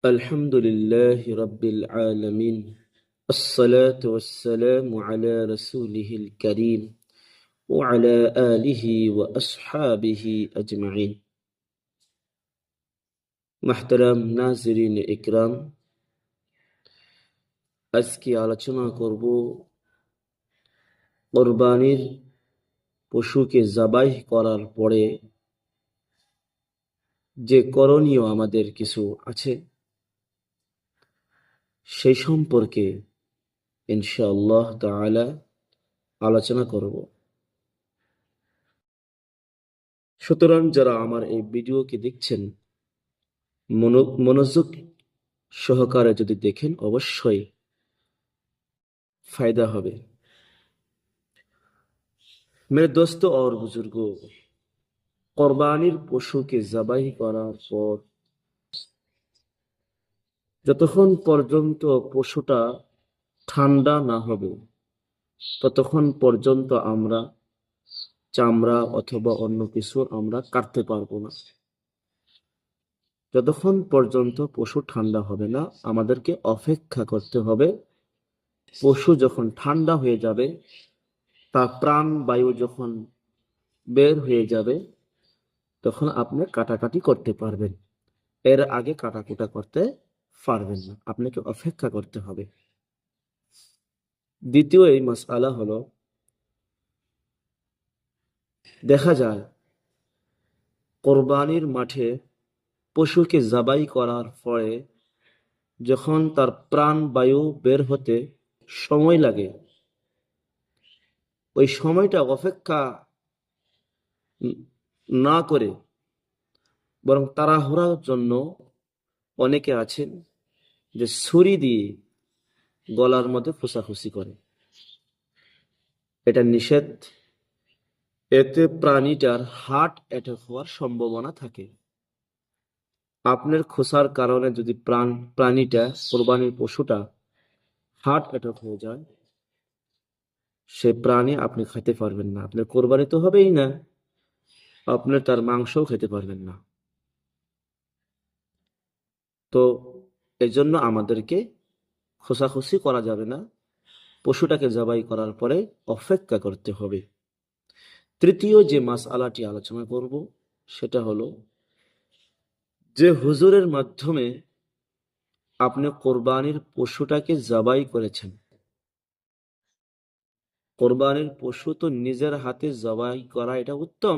الحمد لله رب العالمين. الصلاة والسلام على رسوله الكريم وعلى آله وأصحابه أجمعين. محترم নাজরিন ইকরাম, আজকে আলোচনা করব কুরবানির পশুকে জবাই করার পরে যে করণীয় আমাদের কিছু আছে সেই সম্পর্কে ইনশাআল্লাহ তাআলা আলোচনা করব। সুতরাং যারা আমার এই ভিডিওকে দেখছেন মনোযোগ সহকারে যদি দেখেন অবশ্যই फायदा হবে। मेरे दोस्तों और बुजुर्गों, কোরবানির পশুকে জবাই করার পর যতক্ষণ পর্যন্ত পশুটা ঠান্ডা না হবে ততক্ষণ পর্যন্ত আমরা চামড়া অথবা অন্য কিছু আমরা কাটতে পারবো না। যতক্ষণ পর্যন্ত পশু ঠান্ডা হবে না আমাদেরকে অপেক্ষা করতে হবে। পশু যখন ঠান্ডা হয়ে যাবে, তার প্রাণ বায়ু যখন বের হয়ে যাবে, তখন আপনি কাটাকাটি করতে পারবেন। এর আগে কাটাকুটা করতে পারবেন না, আপনাকে অপেক্ষা করতে হবে। দ্বিতীয় এই মাসআলা হলো, দেখা যায় কোরবানির মাঠে পশুকে জবাই করার পরে যখন তার প্রাণ বায়ু বের হতে সময় লাগে, ওই সময়টা অপেক্ষা না করে বরং তাড়াহুড়ার জন্য অনেকে আছেন যে ছুরি দিয়ে গলার মধ্যে খোঁচাখুচি করে। এটা নিষেধ। এতে প্রাণীটার হার্ট অ্যাটাক হওয়ার সম্ভাবনা থাকে। আপনার খোঁচার কারণে যদি প্রাণীটা কোরবানির পশুটা হার্ট অ্যাটাক হয়ে যায়, সে প্রাণী আপনি খেতে পারবেন না, আপনার কোরবানি তো হবেই না, আপনার তার মাংসও খেতে পারবেন না। তো এই জন্য আমাদেরকে খোঁচাখুচি করা যাবে না, পশুটাকে জবাই করার পরে অপেক্ষা করতে হবে। তৃতীয় যে মাসআলাটি আলোচনা করব সেটা হলো, যে হুজুরের মাধ্যমে আপনি কোরবানির পশুটাকে জবাই করেছেন, কোরবানির পশু তো নিজের হাতে জবাই করা এটা উত্তম,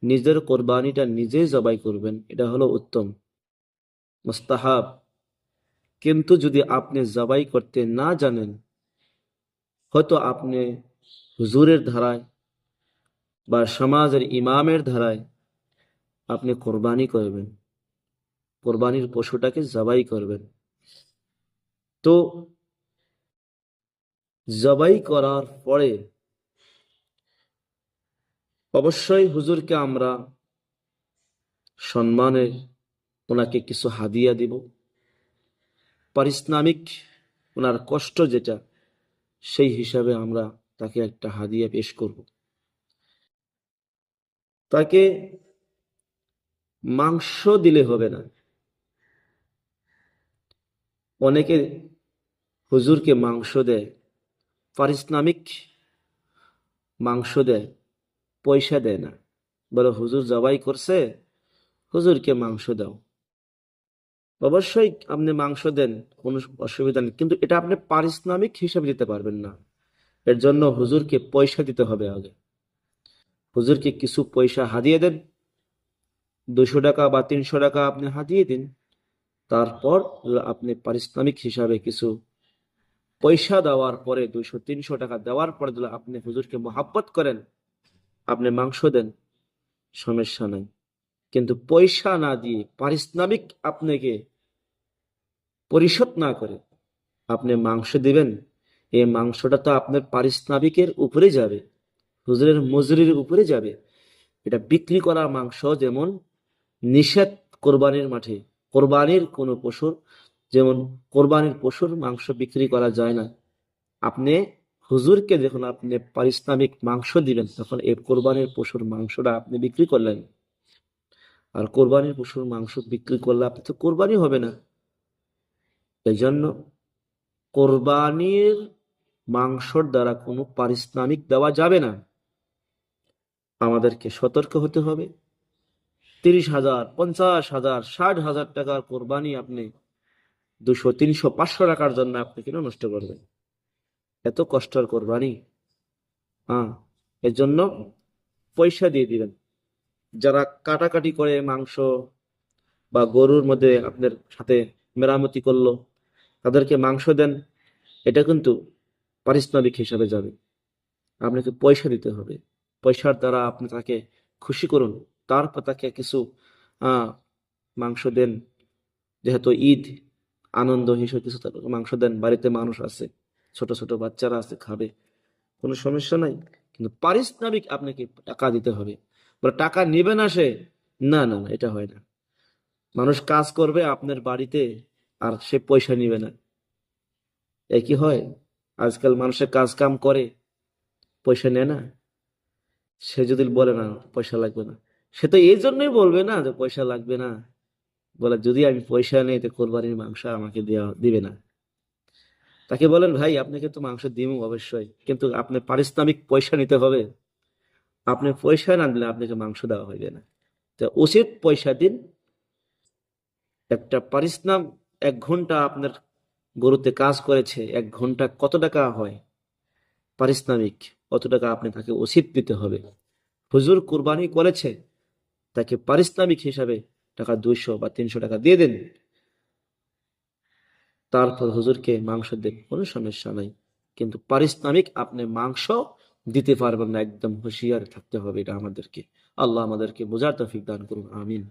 নিজের কোরবানিটা নিজেই জবাই করবেন, এটা হলো উত্তম মুস্তাহাব। কিন্তু যদি আপনি জবাই করতে না জানেন, হয়তো আপনি হুজুরের ধারায় বা সমাজের ইমামের ধারায় আপনি কোরবানি করবেন, কোরবানির পশুটাকে জবাই করবেন, তো জবাই করার পরে অবশ্যই হুজুরকে আমরা সম্মানে ওনাকে কিছু হাদিয়া দিব, পারিশ্রমিক, ওনার কষ্ট যেটা সেই হিসাবে আমরা তাকে একটা হাদিয়া পেশ করব। তাকে মাংস দিলে হবে না। অনেকে হুজুরকে মাংস দেয়, পারিশ্রমিক মাংস দেয়, পয়সা দেয় না, বলে হুজুর জবাই করছে, হুজুরকে মাংস দাও। অবশ্যই আপনি মাংস দেন, কোনো অসুবিধা নেই, কিন্তু এটা আপনি পারিশ্রমিক হিসেবে দিতে পারবেন না। এর জন্য হুজুরকে পয়সা দিতে হবে আগে। হুজুরকে কিছু পয়সা হাদিয়ে দেন, 200 টাকা বা 300 টাকা আপনি হাদিয়ে দিন। তারপর আপনি পারিশ্রমিক হিসাবে কিছু পয়সা দেওয়ার পরে, 200-300 টাকা দেওয়ার পরে যদি আপনি হুজুরকে মহাব্বত করেন, আপনি মাংস দেন, সমস্যা নাই। কিন্তু পয়সা না দিয়ে, পারিশ্রমিক আপনাকে পরিশোধ না করে আপনি মাংস দিবেন, এই মাংসটা তো আপনার পারিশ্রমিকের উপরে যাবে, হুজুরের মজুরির উপরে যাবে। এটা বিক্রি করা মাংস যেমন নিষেধ কোরবানির মাঠে, কোরবানির কোনো পশুর, যেমন কোরবানির পশুর মাংস বিক্রি করা যায় না। আপনি হুজুরকে যখন আপনি পারিশ্রমিক মাংস দিবেন, তখন এই কোরবানির পশুর মাংসটা আপনি বিক্রি করলেন। আর কোরবানির পশুর মাংস বিক্রি করলে আপনি তো কোরবানি হবে না, এই জন্য কোরবানির মাংসর দ্বারা কোনো পারিশ্রমিক দেওয়া যাবে না। আমাদেরকে সতর্ক হতে হবে। 30,000, 50,000, 60,000 টাকার কোরবানি আপনি 200, 300, 500 টাকার জন্য আপনি কেন নষ্ট করবেন? এত কষ্টের কোরবানি। হ্যাঁ, এর জন্য পয়সা দিয়ে দিবেন। যারা কাটাকাটি করে মাংস বা গরুর মধ্যে আপনার সাথে মেরামতি করলো, তাদেরকে মাংস দেন। এটা কিন্তু পারিশ্রমিক হিসাবে যাবে। আপনাকে পয়সা দিতে হবে। পয়সার দ্বারা আপনি তাকে খুশি করুন। তারপর তাকে কিছু আহ মাংস দেন। যেহেতু ঈদ, আনন্দ হিসেবে কিছু তাকে মাংস দেন। বাড়িতে মানুষ আছে, ছোট ছোট বাচ্চারা আছে, খাবে, কোনো সমস্যা নাই। কিন্তু পারিশ্রমিক আপনাকে টাকা দিতে হবে। বলে টাকা নেবে না সে, না না না, এটা হয় না। মানুষ কাজ করবে আপনার বাড়িতে আর সে পয়সা নিবে না, একই হয়? আজকাল মানুষের কাজ কাম করে, পয়সা নেয় না। সে যদি বলে না পয়সা লাগবে না, সে তো এই জন্যই বলবে না যে পয়সা লাগবে না। বলে যদি আমি পয়সা নেই তো কোরবানির মাংস আমাকে দেওয়া দিবে না। তাকে বলেন ভাই আপনাকে তো মাংস দিব অবশ্যই, কিন্তু আপনি পারিশ্রমিক পয়সা নিতে হবে। আপনি পয়সা না দিলে আপনাকে মাংস দেওয়া হইবে না। তো উচিত পয়সা দিন। একটা পারিশ্রমিক, 1 ঘন্টা আপনার গরুতে কাজ করেছে, 1 ঘন্টা কত টাকা হয় পারিশ্রমিক, কত টাকা আপনি তাকে উচিত দিতে হবে। হুজুর কুরবানি করেছে, তাকে পারিশ্রমিক হিসাবে টাকা 200 বা 300 টাকা দিয়ে দেন। তারপর হুজুরকে মাংস দেন, কোনো সমস্যা নাই। কিন্তু পারিশ্রমিক আপনি মাংস দিতে পারবেন না। একদম হুঁশিয়ার থাকতে হবে এটা আমাদেরকে। আল্লাহ আমাদেরকে বোঝার তৌফিক দান করুন, আমিন।